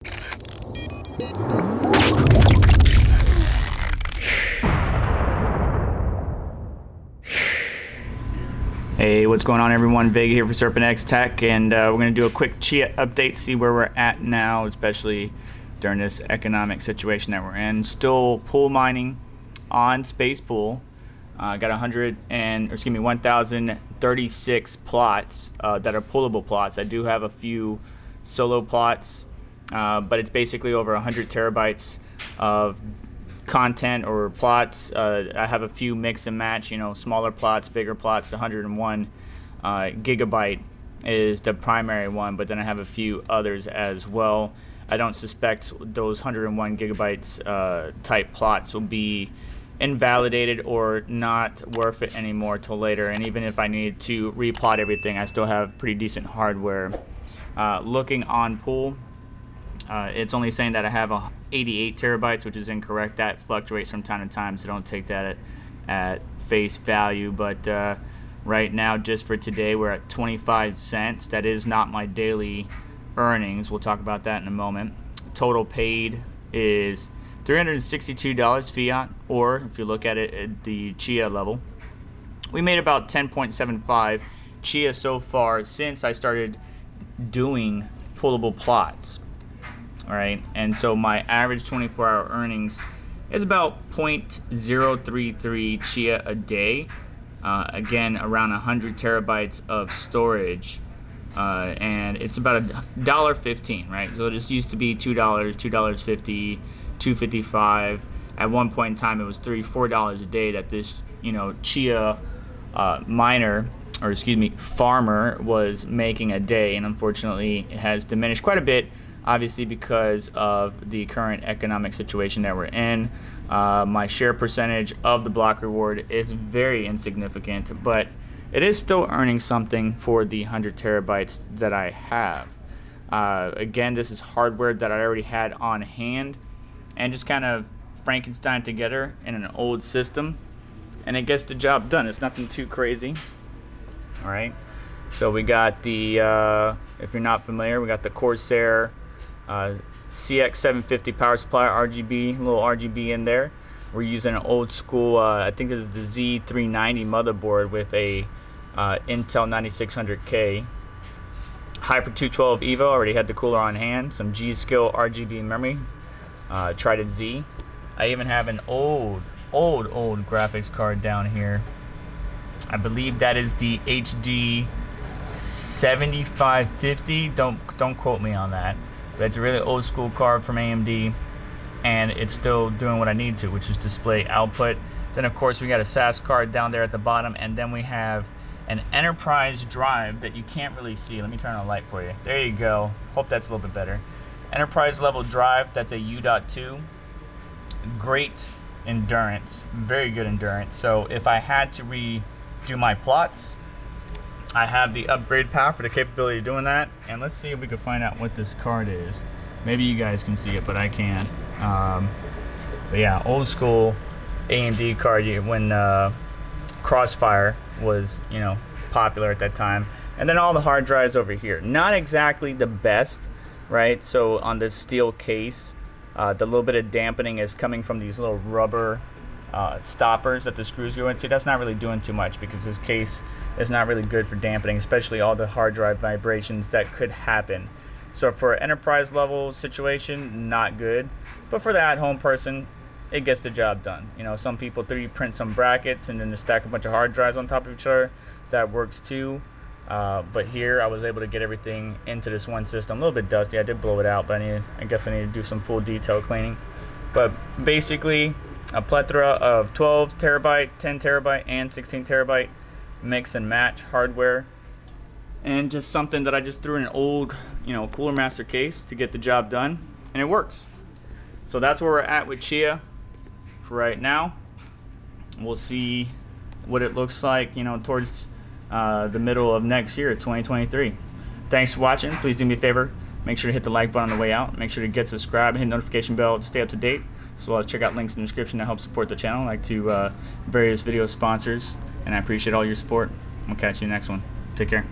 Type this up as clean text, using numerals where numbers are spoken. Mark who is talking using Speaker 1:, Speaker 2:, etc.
Speaker 1: Hey, what's going on everyone? Vega here for Serpent X Tech, and we're going to do a quick Chia update, see where we're at now, especially during this economic situation that we're in. Still pool mining on Space Pool. Got 1,036 plots that are pullable plots. I do have a few solo plots, but it's basically over 100 terabytes of content or plots. I have a few mix and match, smaller plots, bigger plots. The 101 Gigabyte is the primary one, but then I have a few others as well. I don't suspect those 101 gigabytes type plots will be invalidated or not worth it anymore till later. And even if I needed to replot everything, I still have pretty decent hardware. Looking on pool, it's only saying that I have 88 terabytes, which is incorrect. That fluctuates from time to time, so don't take that at face value. But right now, just for today, we're at 25 cents. That is not my daily earnings. We'll talk about that in a moment. Total paid is $362 fiat, or if you look at it at the Chia level, we made about 10.75 Chia so far since I started doing pullable plots. All right, and so my average 24-hour earnings is about 0.033 Chia a day. Again, around 100 terabytes of storage, and it's about $1.15, right? So this used to be $2, $2.50, $2.55. At one point in time, it was $3-4 a day that this, Chia farmer was making a day, and unfortunately, it has diminished quite a bit. Obviously, because of the current economic situation that we're in, my share percentage of the block reward is very insignificant, but it is still earning something for the 100 terabytes that I have. Again, this is hardware that I already had on hand and just kind of Frankenstein together in an old system, and it gets the job done. It's nothing too crazy. All right, so we got the, if you're not familiar, we got the Corsair CX750 power supply RGB, a little RGB in there. We're using an old school, I think this is the Z390 motherboard with a Intel 9600K. Hyper 212 Evo, already had the cooler on hand. Some G-Skill RGB memory, Trident Z. I even have an old graphics card down here. I believe that is the HD 7550. Don't quote me on that. But it's a really old school card from AMD, and it's still doing what I need to, which is display output. Then of course we got a SAS card down there at the bottom, and then we have an enterprise drive that you can't really see. Let me turn on a light for you. There you go. Hope that's a little bit better. Enterprise level drive, that's a U.2. Great endurance, very good endurance. So if I had to redo my plots, I have the upgrade path for the capability of doing that. And let's see if we can find out what this card is. Maybe you guys can see it, but I can't. But yeah, old school AMD card when Crossfire was, popular at that time. And then all the hard drives over here. Not exactly the best, right? So on this steel case, the little bit of dampening is coming from these little rubber stoppers that the screws go into. That's not really doing too much because this case is not really good for dampening, especially all the hard drive vibrations that could happen. So for an enterprise level situation, not good, but for the at-home person, it gets the job done. Some people 3D print some brackets and then just stack a bunch of hard drives on top of each other. That works too. But here I was able to get everything into this one system. A little bit dusty. I did blow it out, but I guess I need to do some full detail cleaning. But basically, a plethora of 12 terabyte, 10 terabyte, and 16 terabyte mix and match hardware, and just something that I just threw in an old, Cooler Master case to get the job done, and it works. So that's where we're at with Chia for right now. We'll see what it looks like, towards the middle of next year, 2023. Thanks for watching. Please do me a favor. Make sure to hit the like button on the way out. Make sure to get subscribed and hit the notification bell to stay up to date, as well as check out links in the description to help support the channel, like to various video sponsors. And I appreciate all your support. We'll catch you in the next one. Take care.